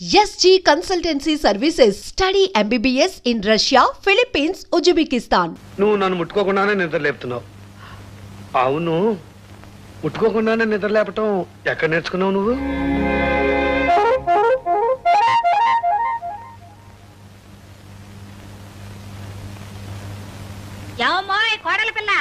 SG Consultancy Services. Study MBBS in Russia, Philippines, Uzbekistan. నువ్వు నన్ను ముట్టుకోకుండానే నిద్ర లేపుతున్నావు. అవును, ముట్టుకోకుండానే నిద్ర లేపటం ఎక్కడ నేర్చుకున్నావు నువ్వు? ఏమోయ్ కోడల పిల్ల,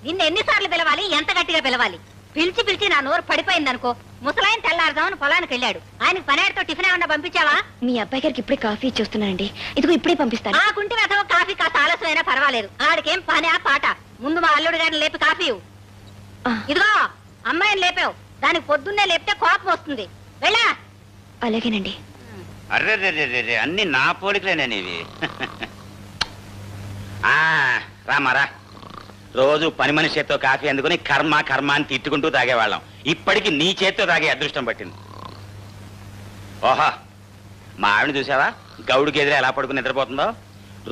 నిన్ను ఎన్నిసార్లు పిలవాలి, ఎంత గట్టిగా పిలవాలి? పిలిచి పిలిచి నా నోరు పడిపోయిందనుకో. ముసలాయన తెల్లారుదామని పొలానికి వెళ్ళాడు. ఆయనకు పనేడుతో టిఫిన్ ఏమన్నా పంపించావా? మీ అబ్బాయి గారికి ఇప్పుడే కాఫీ ఇచ్చేస్తున్నానండి. ఇదిగో ఇప్పుడే పంపిస్తాను. ఆ కుంటి వెధవ కాఫీ కాస్త ఆలస్యమైనా పర్వాలేదు. ఆడికేం పని ఆ పాట. ముందు మా అల్లుడు గారిని లేపి కాఫీ ఇవ్వు. ఇదిగో అమ్మాయిని లేపావు, దానికి పొద్దున్నే లేపితే కోపం వస్తుంది. వెళ్ళా. అలాగేనండి. అర్రే అన్ని నా పోలికలేనేవి. రామారా, రోజు పని మనిషి చేత్తో కాఫీ అందుకుని కర్మ కర్మ అని తిట్టుకుంటూ తాగేవాళ్ళం. ఇప్పటికి నీ చేత్తో తాగే అదృష్టం పట్టింది. ఓహా, మా ఆవిడ చూసావా గౌడు గెదిరే ఎలా పడుకుని నిద్రపోతుందో?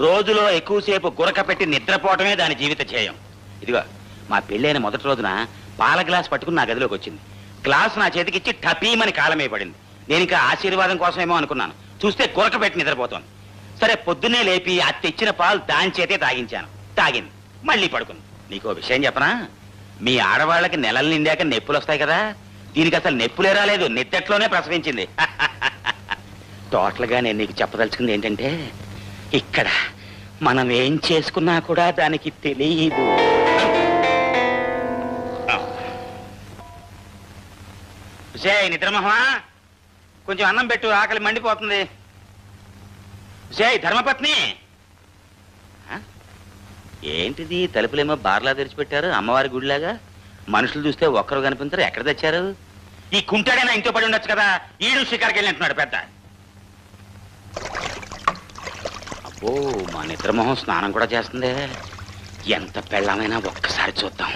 రోజులో ఎక్కువసేపు గురక పెట్టి నిద్రపోవటమే దాని జీవిత ధ్యేయం. ఇదిగో మా పెళ్ళైన మొదటి రోజున పాల గ్లాస్ పట్టుకుని నా గదిలోకి వచ్చింది. గ్లాస్ నా చేతికిచ్చి టపీమని కాలమే పడింది. నేను ఇంకా ఆశీర్వాదం కోసమేమో అనుకున్నాను. చూస్తే గురక పెట్టి నిద్రపోతాను. సరే, పొద్దున్నే లేపి అది తెచ్చిన పాలు దాని చేతే తాగించాను. తాగింది, మళ్ళీ పడుకుంది. నీకో విషయం చెప్పనా? మీ ఆడవాళ్ళకి నెలలు నిండాక నొప్పులు వస్తాయి కదా, దీనికి అసలు నొప్పులే రాలేదు, నిద్దట్లోనే ప్రసవించింది. టోటల్గా నేను నీకు చెప్పదలుచుకుంది ఏంటంటే, ఇక్కడ మనం ఏం చేసుకున్నా కూడా దానికి తెలియదు. నిద్రమోహమా, కొంచెం అన్నం పెట్టు, ఆకలి మండిపోతుంది. ధర్మపత్ని, ఏంటిది తలుపులేమో బార్లా తెరిచిపెట్టారు, అమ్మవారి గుడిలాగా? మనుషులు చూస్తే ఒక్కరు కనిపించారు, ఎక్కడ తెచ్చారు? ఈ కుంటాడైనా ఇంట్లో పడి ఉండొచ్చు కదా, ఈడు షికారుకి వెళ్ళినట్టున్నాడు పెద్ద. అబ్బో, మా నిద్రమోహం స్నానం కూడా చేస్తుంది. ఎంత పెళ్ళమైనా ఒక్కసారి చూద్దాం.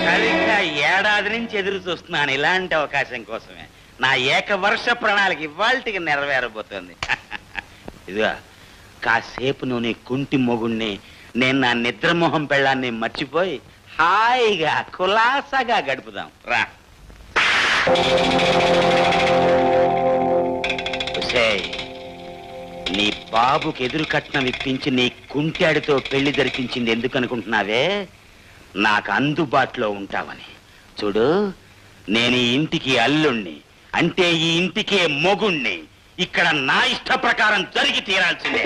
సరిగ్గా ఏడాది నుంచి ఎదురు చూస్తున్నాను ఇలాంటి అవకాశం కోసమే. నా ఏకవర్ష ప్రణాళిక ఇవాళకి నెరవేరబోతోంది. ఇదిగా కాసేపు నువ్వు నీ కుంటి మొగుణ్ణి, నేను నా నిద్రమోహం పెళ్ళాన్ని మర్చిపోయి హాయిగా కులాసాగా గడుపుదాం రా. నీ బాబుకి ఎదురు కట్నం ఇప్పించి నీ కుంటాడితో పెళ్లి జరిపించింది ఎందుకు అనుకుంటున్నావే? నాకు అందుబాటులో ఉంటావని. చూడు, నేను ఈ ఇంటికి అల్లుణ్ణి, అంటే ఈ ఇంటికే మొగుణ్ణి. ఇక్కడ నా ఇష్ట ప్రకారం జరిగి తీరాల్సిందే.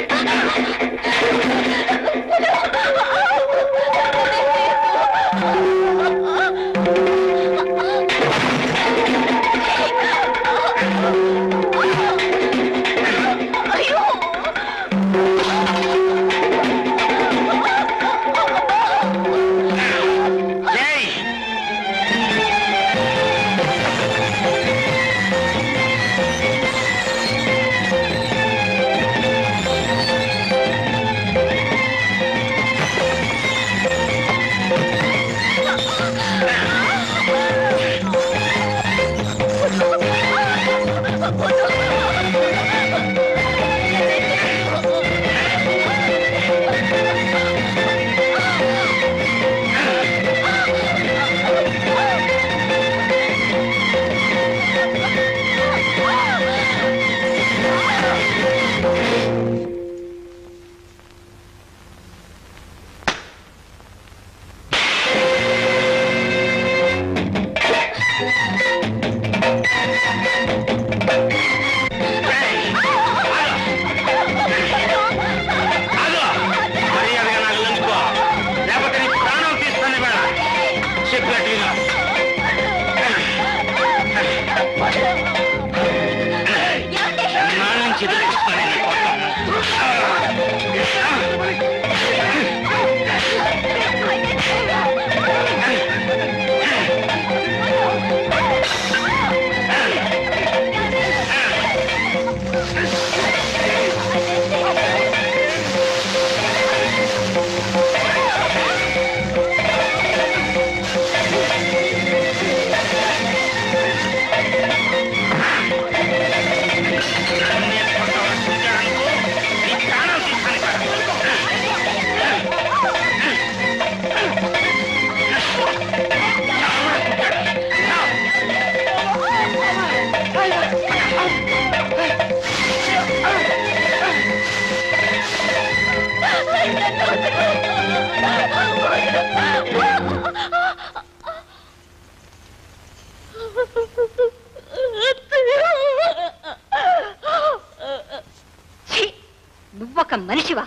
నువ్వొక మనిషివా?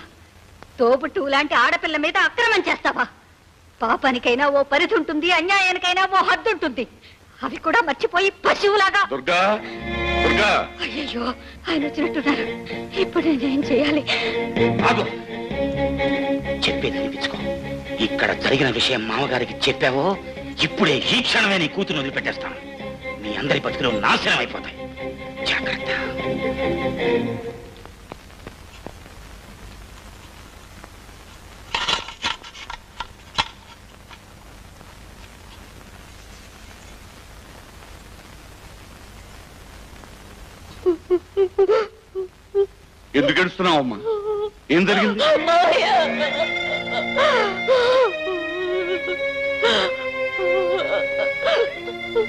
తోబుట్టు లాంటి ఆడపిల్ల మీద అక్రమం చేస్తావా? పాపానికైనా ఓ పరిధి ఉంటుంది, అన్యాయానికైనా ఓ హద్దు ఉంటుంది. అవి కూడా మర్చిపోయి పశువులాగా. అయ్యో, ఆయన వచ్చినట్టున్నారు. ఇప్పుడు నేనేం చేయాలి? చెప్పేది అనిపించుకో. ఇక్కడ జరిగిన విషయం మామగారికి చెప్పావో ఇప్పుడే ఈ క్షణమే నీ కూతురు వదిలిపెట్టేస్తాను. మీ అందరి బతుకులు నాశనం అయిపోతాయి. జాగ్రత్త. ఎందుకు ఏడుస్తున్నావు అమ్మా? ఏం జరిగింది?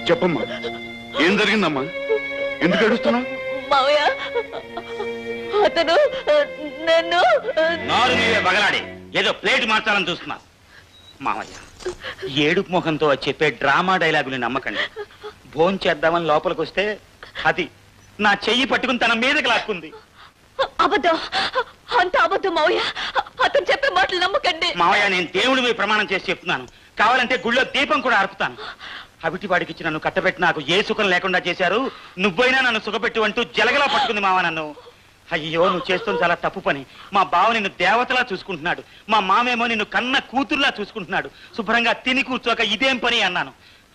చెప్పమ్మా, ఏం జరిగిందమ్మా? ఎందుకు ఏడుస్తున్నావు? అతను నన్ను నారు నీవే బగలాడి ఏదో ప్లేట్ మార్చాలని చూస్తున్నా. మామయ్య, ఏడుపు ముఖంతో చెప్పే డ్రామా డైలాగుని నమ్మకండి. భోంచేద్దామని లోపలికి వస్తే అది నా చెయ్యి పట్టుకుని తన మీదకి లాక్కుంది. అబద్ధం, అంత అబద్ధం మావయ్య. అతను చెప్పే మాటలు నమ్మకండి. మావయ్య, నేను దేవుడి మీద ప్రమాణం చేసి చెప్తున్నాను. కావాలంటే గుళ్ళో దీపం కూడా ఆర్పుతాను. అవిటి వాడికి ఇచ్చి నన్ను కట్టబెట్టి నాకు ఏ సుఖం లేకుండా చేశారు. నువ్వైనా నన్ను సుఖపెట్టు అంటూ జలగలా పట్టుకుంది మావ నన్ను. అయ్యో, నువ్వు చేస్తుంది చాలా తప్పు పని. మా బావ నిన్ను దేవతలా చూసుకుంటున్నాడు. మా మామేమో నిన్ను కన్న కూతురులా చూసుకుంటున్నాడు. శుభ్రంగా తిని కూర్చోక ఇదేం పని అన్నాను.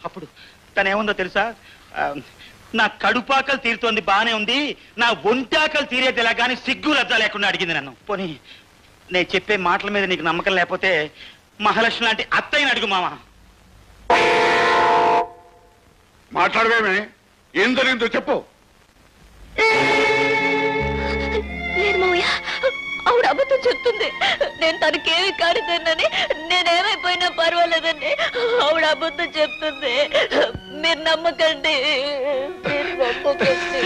అప్పుడు తనేముందో తెలుసా? నా కడుపాకలు తీరుతోంది, బానే ఉంది, నా ఒంటాకలు తీరేది ఎలా కానీ సిగ్గు లజ్జ లేకుండా అడిగింది నన్ను. పోనీ నేను చెప్పే మాటల మీద నీకు నమ్మకం లేకపోతే మహాలక్ష్మి లాంటి అత్తయ్యని అడుగు మామ. మాట్లాడవేమే? ఏం జరిగిందో చెప్పు. లేదు మావయ్య, ఆవిడ అబద్ధం చెప్తుంది. నేను తనకేమి కానిదన్నని, నేనేమైపోయినా పర్వాలేదండి. ఆవిడ అబద్ధం చెప్తుంది. మీరు నమ్మకండి, మీరు నమ్మకండి.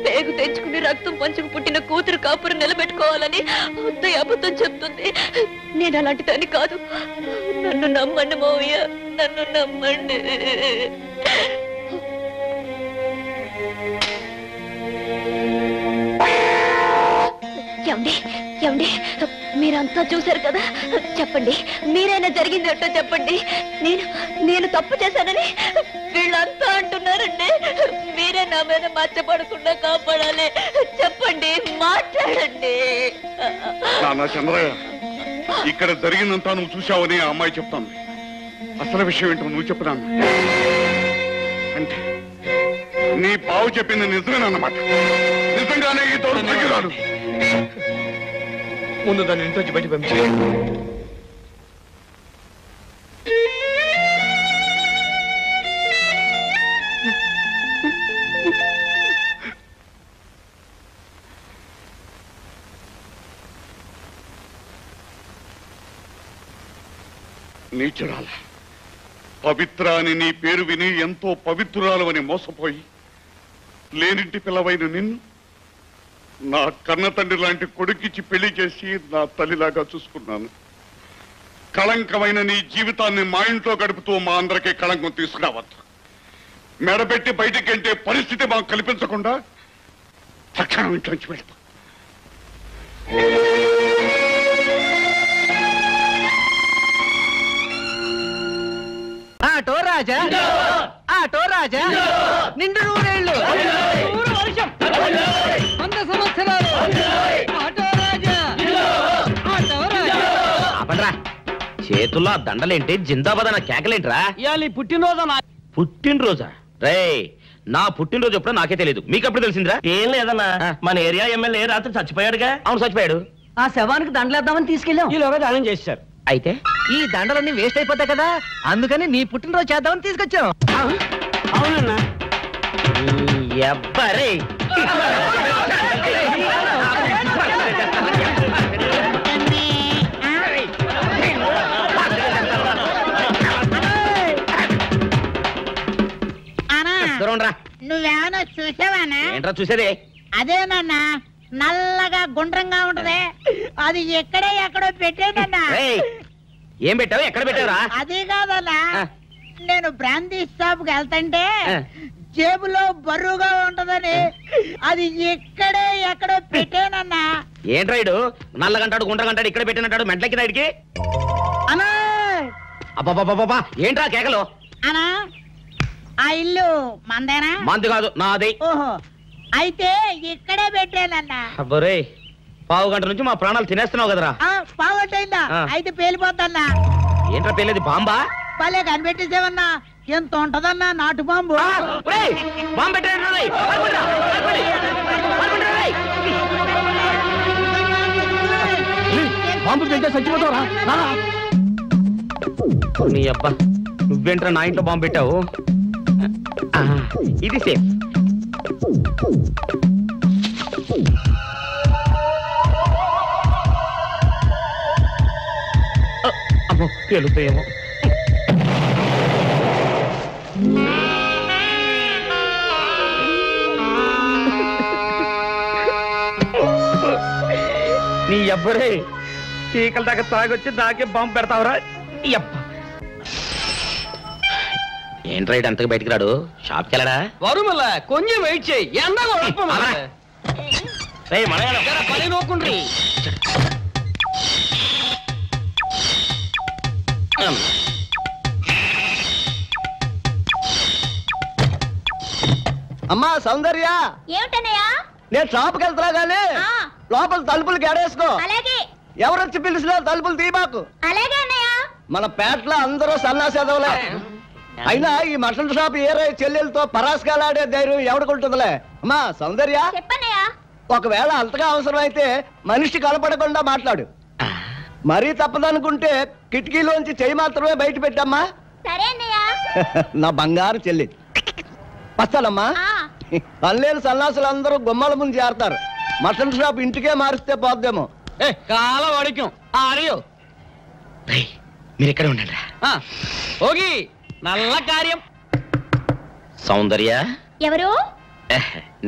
పేగు తెంచుకుని రక్తం పంచుకు పుట్టిన కూతురు కాపురం నిలబెట్టుకోవాలని అత్తయ్య అబద్ధం చెప్తుంది. నేను అలాంటి దాన్ని కాదు. నన్ను నమ్మండి మావయ్య, నన్ను నమ్మండి. ఏమండి, ఏమండి, మీరంతా చూశారు కదా, చెప్పండి. మీరైనా జరిగింది ఏంటో చెప్పండి. నేను తప్పు చేశానని వీళ్ళంతా అంటున్నారండి. మీరే నా మీద మచ్చపడకుండా కాపాడాలి. చెప్పండి, మాట్లాడండి. నాన్న చంద్రయ్య, ఇక్కడ జరిగిందంతా నువ్వు చూశావని ఆ అమ్మాయి చెప్తాను. అసలు విషయం ఏంటో నువ్వు చెప్పుదాను. అంటే నీ బావు చెప్పింది నిజమేనన్నమాట. నిజంగానే ఈ దౌర్భాగ్యురాలు ముందు దాన్ని ఇంట్లోంచి బయట పంపించే. నీచురాల పవిత్ర అని నీ పేరు విని ఎంతో పవిత్రురాలు అని మోసపోయి లేనింటి పిల్లవైన నిన్ను నా కన్న తండ్రి లాంటి కొడుకిచ్చి పెళ్లి చేసి నా తల్లిలాగా చూసుకున్నాను. కళంకమైన నీ జీవితాన్ని మా ఇంట్లో గడుపుతూ మా అందరికీ కళంకం తీసుకురావద్దు. మెడబెట్టి బయటికంటే పరిస్థితి మాకు కల్పించకుండా తక్షణం ఇంట్లోంచి వెళ్తా. ఆటో రాజా, ఆటో రాజా, నిండు నూరేళ్ళు, 100 వర్షం, 100 సంవత్సరాలు. ఆటో రాజా, ఆటో రాజా. అపడ్రా, చేతుల్లో దండలేంటి, జిందాబాద్ అన్న కేకలేంట్రా? ఇవాళ పుట్టినరోజు. పుట్టినరోజా? రే, నా పుట్టినరోజు ఎప్పుడో నాకే తెలియదు, మీకు ఎప్పుడు తెలిసిందిరా? ఏం లేదన్నా, మన ఏరియా ఎమ్మెల్యే రాత్రి చచ్చిపోయాడుగా. అవును, చచ్చిపోయాడు. ఆ శవానికి దండలేద్దామని తీసుకెళ్ళాం. ఈలోగా దానం చేశారు. అయితే ఈ దండలన్నీ వేస్ట్ అయిపోతాయి కదా, అందుకని నీ పుట్టినరోజు చేద్దామని తీసుకొచ్చాం. అవునన్నా. ఎవ్వరే నువ్వేమన్నా చూసావానా? ఏంట్రా చూసేది? అదేనన్నా, నల్లగా గుండ్రంగా ఉంటది అది ఎక్కడో పెట్టేదన్నా. ఏం పెట్టావు? ఎక్కడ పెట్టావురా? అది కాదన్నా, నేను బ్రాందీ షాప్ కి వెళ్తుంటే జేబులో బరువుగా ఉంటదని అది ఎక్కడో పెట్టానన్నా. ఏంట్రాయుడు నల్లగంటాడు గుండ్రగంటాడు ఇక్కడ పెట్టినట్టాడు మెంట్లకి రాయుడికి? అన్నా అబ్బాబాబాబా ఏంట్రా కేకలు? అన్నా ఆ ఇల్లు మందేనా? మంది కాదు నాది. ఓహో, అయితే ఇక్కడే పెట్టానన్నా. అబ్బరే పావు గంట నుంచి మా ప్రాణాలు తినేస్తున్నావు కదరా. పావుగంటైందా? అయితే పేలిపోద్దన్నా. ఏంట్రా పేలేది? బాంబా? పలే కనిపెట్టేసేవన్నా. ఎంత ఉంటదన్నా నాటు బాంబు? బాంబు పెట్టాడు. బాంబు పెట్టే చచ్చిపోతావురా. నీ అబ్బా నువ్వేంట్రా నా ఇంట్లో బాంబు పెట్టావు? ఇది సేఫ్. అమ్మో పేలుతాయేమో. నీ అబ్బరే చీకల దాకా తాగొచ్చి నాకే బాంబు పెడతావురా? ఏంట్రా ఇటు అంతకు బయటికి రాడు? షాప్కి వెళ్ళడా? వరుమల కొంచెం వెయిట్ చేయి. పని నోకుండ్రి. అమ్మా సౌందర్య, ఏమిటన్నయ్యా? నేను షాప్కి వెళ్తున్నా గానీ లోపల తలుపులు గడేసుకో. అలాగే. ఎవరొచ్చి పిలిచినా తలుపులు తీయబాకు. అలాగే అన్నయ్య. మన పేటలో అందరూ సన్నాసేదవులే. అయినా ఈ మటన్ షాప్ ఏరే చెల్లెలతో పరాస్కాలాడే ధైర్యం ఎవడుకుంటుందిలే. అమ్మా సౌందర్య, చెప్పన్నయ్యా. ఒకవేళ అంతగా అవసరమైతే మనిషి కనపడకుండా మాట్లాడు. మరీ తప్పదనుకుంటే కిటికీలోంచి చెయ్యి మాత్రమే బయట పెట్టమ్మా. సరే అన్నయ్య. నా బంగారు చెల్లి. వస్తానమ్మా. పనిలేని సన్నాసులు అందరూ గుమ్మల ముందు చేరతారు. మటన్ షాప్ ఇంటికే మారిస్తే పోద్దేమో. కాల వాడికం ఆడియో. మీరు ఎక్కడ ఉండండి. ఓగి నల్ల కార్యం. సౌందర్య ఎవరు?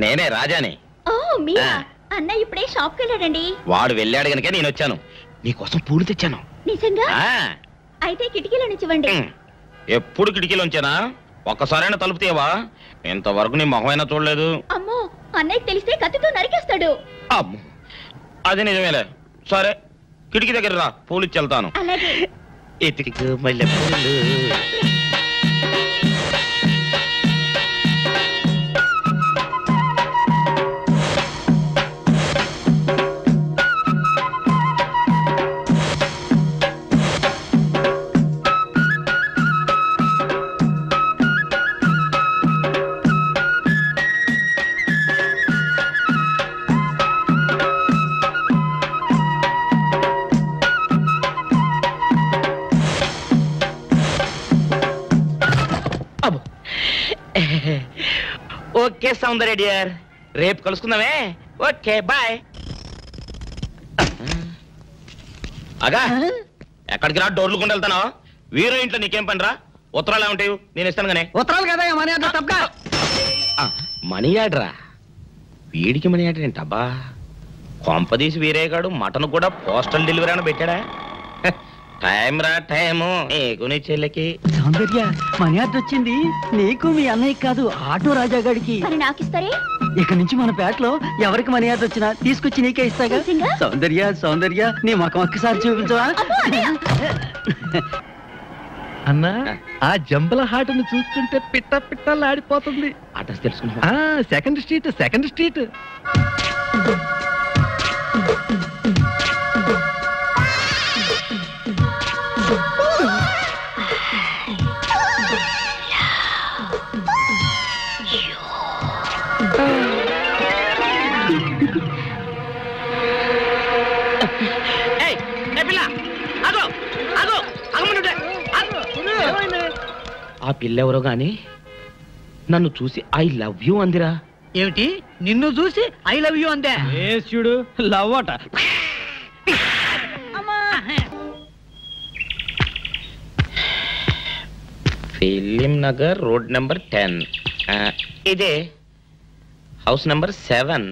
నేనే రాజాని. ఓ మీరా? అన్నయ్య ఇప్పుడే షాప్కి వెళ్ళాడండి. వాడు వెళ్ళాడు గనుక నేను వచ్చాను. నీకోసం పూలు తెచ్చాను. నిజంగా? అయితే కిటికీలో నిచ్చివ్వండి. ఎప్పుడు కిటికీలోంచేనా? ఒక్కసారైనా తలుపు తీయవా? ఇంతవరకు నీ మొహమైనా చూడలేదు. అమ్మో, అన్నయ్యకి తెలిస్తే కత్తితో నరికేస్తాడు. అమ్మో అది నిజమేలే. సరే కిటికీ దగ్గర రా, పూలు ఇచ్చి వెళ్తాను. అలాగే. ఎతికి మల్లె పూలు. ఓకే సౌందర్య డియర్, రేపు కలుసుకుందామే. Okay bye. అగా ఎక్కడికి రా? డోర్లు కొండ వెళ్తానా? వీరో ఇంట్లో నీకేం పని రా? ఉత్తరాలు ఏమంటాయి? నేను ఇస్తాను గానే. ఉత్తరాలు కదా మనీ ఆర్డర్ తప్ప. మనీ ఆర్డరా? వీడికి మనీ ఆర్డర్ ఏంటబ్బా? కొంపదీసి వీరేగాడు మటన్ కూడా పోస్టల్ డెలివరీ అని పెట్టాడా? టైం రా టైము నీకు నీ చెల్లెకి. సౌందర్య మనీ ఆర్డర్ వచ్చింది. నీకు మీ అన్నయ్య కాదు, ఆటో రాజా గారికి. మరి నాకు ఇస్తారే? ఇక నుంచి మన పేటలో ఎవరికి మనీ ఆర్డర్ వచ్చినా తీసుకొచ్చి నీకే ఇస్తాగా. సౌందర్య సౌందర్య నీ ముఖం ఒక్కసారి చూపించవా? అన్నా ఆ జంబల హాటను చూస్తుంటే పిట్ట పిట్టలాడిపోతుంది. అడ్రస్ తెలుసుకున్నా? Second street, second street. ఆ పిల్లెవరో గాని నన్ను చూసి ఐ లవ్ యూ అందిరా. ఏమిటి? నిన్ను చూసి ఐ లవ్ యూ అందే? చూడు లవ్ అట. Film Nagar road number 10. ఇదే హౌస్ నెంబర్ 7.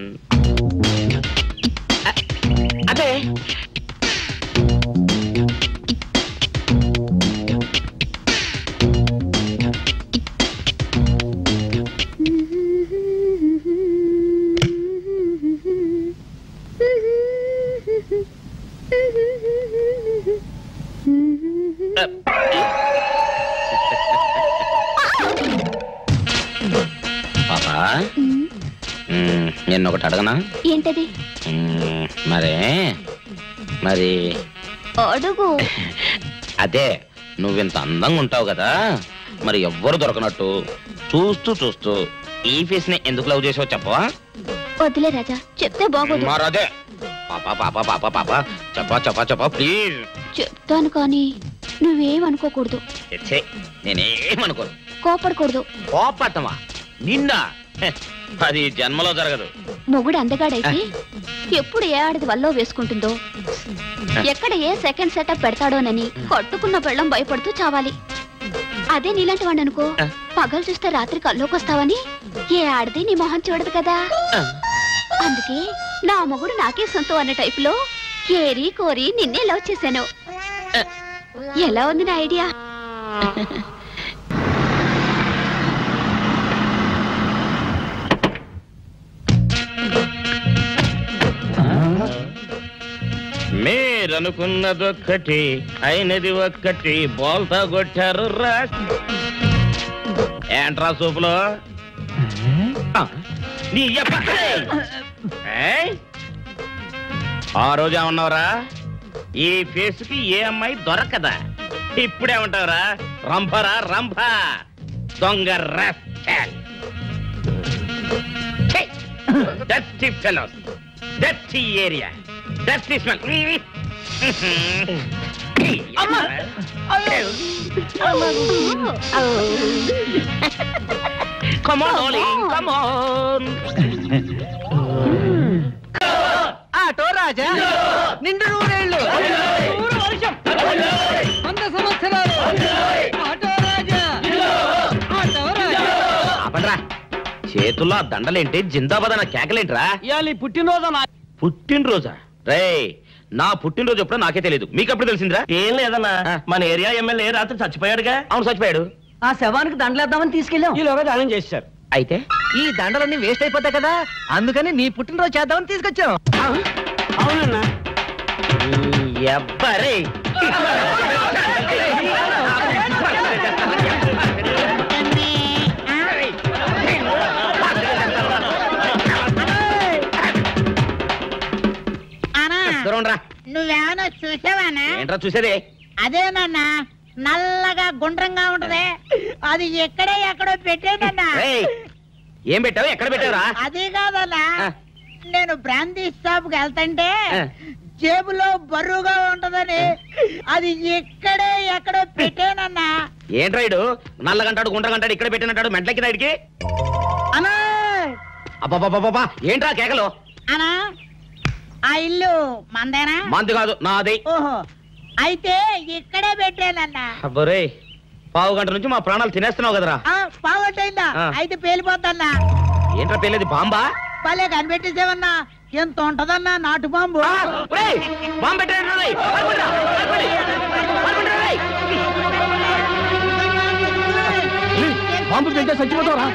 పాపా నేను ఒకటి అడగనా? ఏంటది? మరి అడుగు. అదే నువ్వింత అందంగా ఉంటావు కదా, మరి ఎవ్వరు దొరకనట్టు చూస్తూ చూస్తూ ఈ ఫేస్ ని ఎందుకు లవ్ చేసావు చెప్పవా? వదిలే రాజా, చెప్తే బాగోదు. మరదే పాపా పాపా పాపా పాపా చెప్పా చెప్పా చెప్పా ప్లీజ్. చెప్తాను కానీ నువ్వేమనుకోకూడదు. నేనేమనుకోను. కోపడకూడదు. కోపట్టమా? నిన్న అది జన్మలో జరగదు. మొగుడు అందగాడైతే ఎప్పుడు ఏ ఆడది వల్లో వేసుకుంటుందో, ఎక్కడ ఏ సెకండ్ సెటప్ పెడతాడోనని కట్టుకున్న పెళ్ళం భయపడుతూ చావాలి. అదే నీలాంటి వాడు అనుకో, పగలు చూస్తే రాత్రి కల్లోకొస్తావని ఏ ఆడది నీ మొహం చూడదు కదా. అందుకే నా మొగుడు నాకే సొంతం అన్న టైపులో ఏరి కోరి నిన్నే లవ్ చేశాను. ఎలా ఉంది నా ఐడియా? మీరనుకున్నదొక్కటి అయినది ఒక్కటి, బోల్తా కొట్టారు రా. ఏంట్రా సూపులో నీ ఆ రోజు ఏమన్నావురా? ఈ ఫేస్ కి ఏ అమ్మాయి దొరకదా? ఇప్పుడేమంటావురా? రంభరా రంభ, దొంగ rascal, dusty fellows, dusty area, dusty smell. Come on, darling, come on. Auto Raja నిండు నూరేళ్ళు, నూరు వర్షం, 100 సంవత్సరాలు. Auto Raja, auto Raja. ఆపండ్రా, చేతుల్లో ఆ దండలేంటి? జిందాబాద్ అన్న కేకలేంట్రా? పుట్టినరోజు. పుట్టినరోజా? రేయ్, నా పుట్టినరోజు ఎప్పుడో నాకే తెలియదు, మీకు ఎప్పుడు తెలిసిందిరా? ఏం లేదన్నా, మన ఏరియా ఎమ్మెల్యే రాత్రి చచ్చిపోయాడుగా. అవును, చచ్చిపోయాడు. ఆ శవానికి దండలేద్దామని తీసుకెళ్ళాం. ఈలోగా దానం చేశారు. అయితే ఈ దండలన్నీ వేస్ట్ అయిపోతాయి కదా, అందుకని నీ పుట్టినరోజు చేద్దామని తీసుకొచ్చాం. అవునన్నా. ఎవ్వరే నువ్వేమన్నా చూసావానా? ఏంట్రా చూసేదే? అదేనన్నా, నల్లగా గుండ్రంగా ఉంటది, అది ఎక్కడో పెట్టేనన్నా. ఏం పెట్టావు? ఎక్కడ పెట్టావురా? అది కాదన్నా, నేను బ్రాందీ షాప్ కి వెళ్తుంటే జేబులో బరువుగా ఉంటదని అది ఎక్కడో పెట్టానన్నా. ఏంట్రాయుడు నల్లగంటాడు గుండ్రగంటాడు ఇక్కడ పెట్టినట్టాడు మెంట్లకి రాయుడికి? అన్నా అబ్బాబాబాబా ఏంట్రా కేకలు? అన్నా, ఆ ఇల్లు మందేనా? మంది కాదు, నాది. ఓహో, అయితే ఇక్కడే పెట్టానన్నా. అబ్బరే, పావు గంట నుంచి మా ప్రాణాలు తినేస్తున్నావు కదరా. పావట్టయిందా? అయితే పేలిపోద్దన్నా. ఏంట్రా పేలేది? బాంబా? భలే కనిపెట్టేసేవన్నా, ఎంత ఉంటదన్నా నాటు బాంబు. బాంబు పెట్టాడు. బాంబు పెడితే చచ్చిపోతావురా.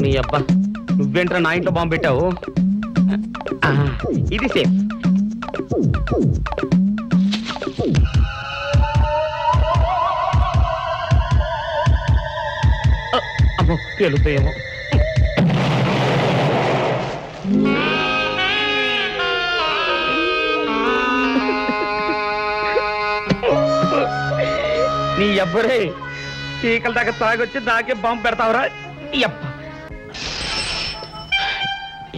నీ అబ్బా, నువ్వేంట్రా నా ఇంట్లో బాంబు పెట్టావు? ఇది సేఫ్. అమ్మో, పేలుతాయేమో. నీ అబ్బరే, చీకల దాకా తాగొచ్చి నాకే బాంబు పెడతావురా?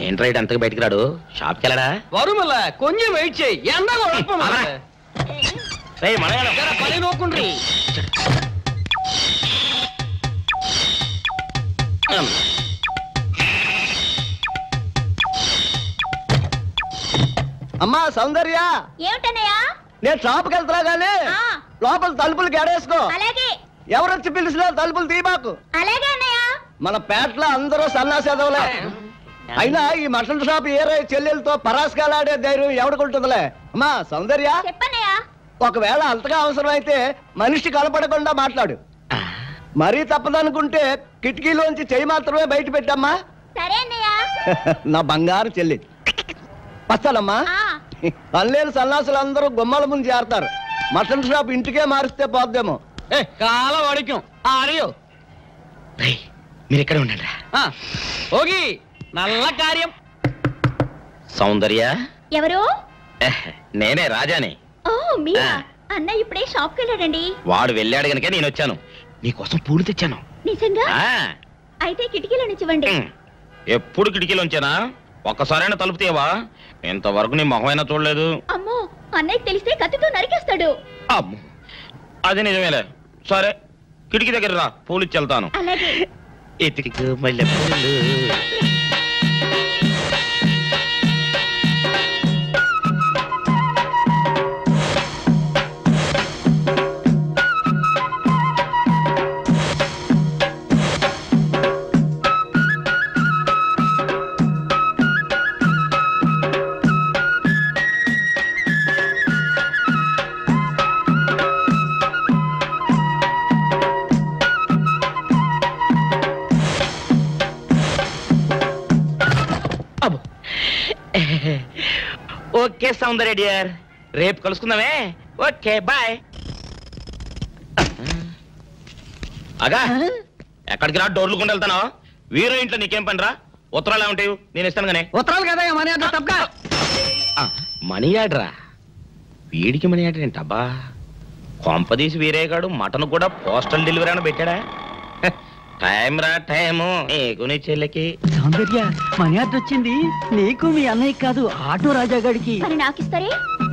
ఏంట్రా ఇటు అంతగా బయటికి రాడు? షాప్కి వెళ్ళడా? వరుమల కొంచెం వెయిట్ చేయి, ఎండగా పని నోకుండ్రి. అమ్మా సౌందర్య, ఏమిటన్నయ్యా? నేను షాప్కి వెళ్తున్నా గానీ లోపల తలుపులు గడేసుకో. అలాగే. ఎవరొచ్చి పిలిచినా తలుపులు తీబాకు. అలాగే అన్నయ్య. మన పేటలో అందరూ సన్నాసేదవులే. అయినా ఈ మటన్ షాప్ ఏరే చెల్లెలతో పరాస్కాలాడే ధైర్యం ఎవడుకుంటుందిలే. అమ్మా సౌందర్య, ఒకవేళ అంతగా అవసరమైతే మనిషి కనపడకుండా మాట్లాడు. మరీ తప్పదనుకుంటే కిటికీలోంచి చెయ్యి మాత్రమే బయట పెట్టమ్మా. నా బంగారు చెల్లి. వస్తానమ్మా. పల్లెలు సన్నాసులందరూ గుమ్మల ముందు చేరతారు. మటన్ షాప్ ఇంటికే మారిస్తే పోద్దేమో. కాల వాడికం ఆడియో మీరు ఇక్కడే ఉండండి. ఓగి నల్ల కార్యం. సౌందర్య ఎవరు? నేనే రాజాని. ఓ మీరా? అన్న ఇప్పుడే షాప్ కి వెళ్ళాడండి. వాడు వెళ్ళాడు గనుక నేను వచ్చాను. నీకోసం పూలు తెచ్చాను. నిజంగా? అయితే కిటికీలో నుంచి ఇవ్వండి. ఎప్పుడు కిటికీలో ఉంచానా? ఒక్కసారైనా తలుపు తీయవా? ఇంతవరకు నీ మొహమైనా చూడలేదు. అమ్మో, అన్నయ్యకి తెలిస్తే కత్తితో నరికేస్తాడు. అమ్మో, అది నిజమేలే. సరే, కిటికీ దగ్గర రా, పూలు ఇచ్చి వెళ్తాను. అలాగే. ఎతికి మల్లె పూలు. ఓకే సౌందర్య డియర్, రేపు కలుసుకుందామే. Okay bye. అగా ఎక్కడికి రా, డోర్లు కొండ వెళ్తాను. వీరో ఇంట్లో నీకేం పని రా? ఉత్తరాలు ఏమంటాయి? నేను ఇస్తాను కానీ. ఉత్తరాలు కదా మనీ ఆర్డర్ తప్ప. మనీ ఆర్డరా? వీడికి మనీ ఆర్డర్ ఏంటబ్బా? కొంపదీసి వీరేగాడు మటన్ కూడా పోస్టల్ డెలివరీ అని పెట్టాడా? టైం రా టైము నీకు నీ చెల్లెకి. సౌందర్య, మనీ ఆర్డర్ వచ్చింది. నీకు మీ అన్నయ్య కాదు, ఆటో రాజా గారికి. మరి నాకిస్తారే?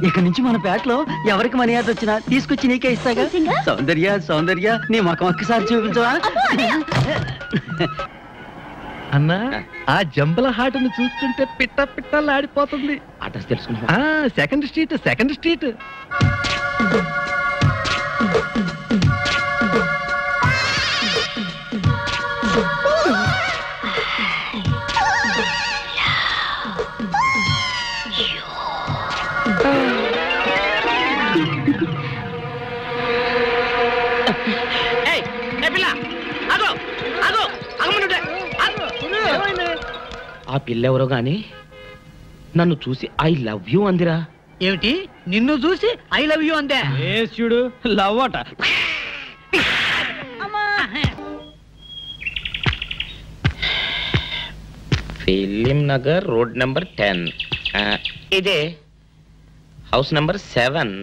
ఇక నుంచి మన పేటలో ఎవరికి మనీ ఆర్డర్ వచ్చినా తీసుకొచ్చి నీకే ఇస్తాగా. సౌందర్య సౌందర్య, నీ ముఖం ఒక్కసారి చూపించవా? అన్నా, ఆ జంబల హాటును చూస్తుంటే పిట్ట పిట్టలాడిపోతుంది. అడ్రస్ తెలుసుకున్నా? Second street, second street. ఆ పిల్ల ఎవరో గాని నన్ను చూసి ఐ లవ్ యూ అందిరా. ఏమిటి, నిన్ను చూసి ఐ లవ్ యూ అందే? చూడు, లవ్ అట. Film Nagar, road number 10. ఇదే హౌస్ నెంబర్ 7.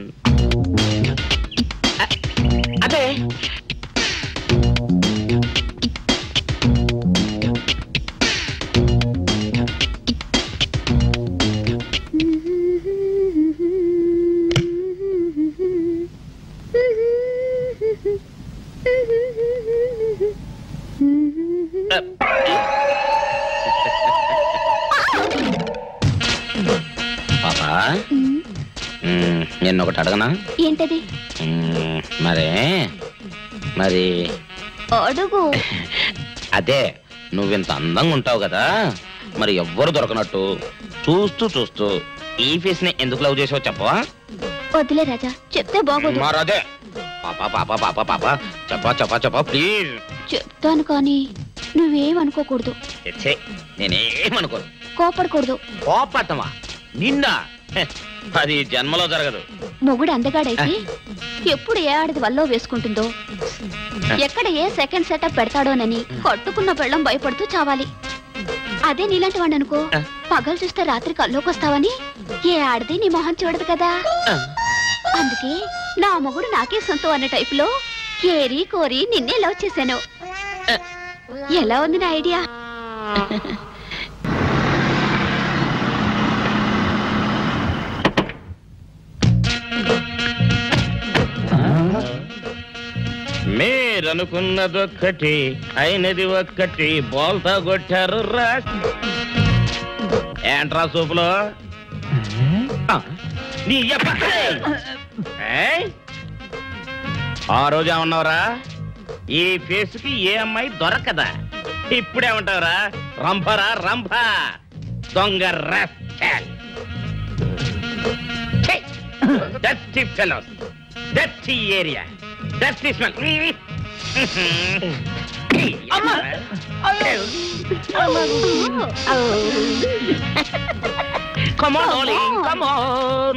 అదే పాపా, నేను ఒకటి అడగనా? ఏంటది? మరి అడుగు. అదే, నువ్వింత అందంగా ఉంటావు కదా, మరి ఎవ్వరు దొరకనట్టు చూస్తూ చూస్తూ ఈ ఫేస్ ని ఎందుకు లవ్ చేసావు చెప్పవా? వదిలే రాజా, చెప్తే బాగోదు. మరదే పాపా పాపా పాపా పాపా చెప్పా చెప్పా చెప్పా ప్లీజ్. చెప్తాను కానీ నువ్వేమనుకోకూడదు. నేనేమనుకోను. కోపడకూడదు. కోపట్టమా? నిన్న అది జన్మలో జరగదు. మొగుడు అందగాడైతే ఎప్పుడు ఏ ఆడది వల్లో వేసుకుంటుందో, ఎక్కడ ఏ సెకండ్ సెటప్ పెడతాడోనని కట్టుకున్న పెళ్ళం భయపడుతూ చావాలి. అదే నీలాంటి వాడిని అనుకో, పగలు చూస్తే రాత్రి కల్లోకొస్తావని ఏ ఆడది నీ మొహం చూడదు కదా. అందుకే నా మొగుడు నాకే సొంతం అన్న టైపులో ఏరి కోరి నిన్నే లవ్ చేశాను. ఎలా ఉంది నా ఐడియా? మీరనుకున్నదొక్కటి అయినది ఒక్కటి, బోల్తా కొట్టారు రా. ఏంట్రా సూపులో నీ ఆ రోజు ఏమన్నావురా? ఈ ఫేస్ కి ఏ అమ్మాయి దొరకదా? ఇప్పుడేమంటావురా? రంభరా రంభ. దొంగ rascal. Dirty fellows, dirty area, dirty smell. Come on, darling, come on.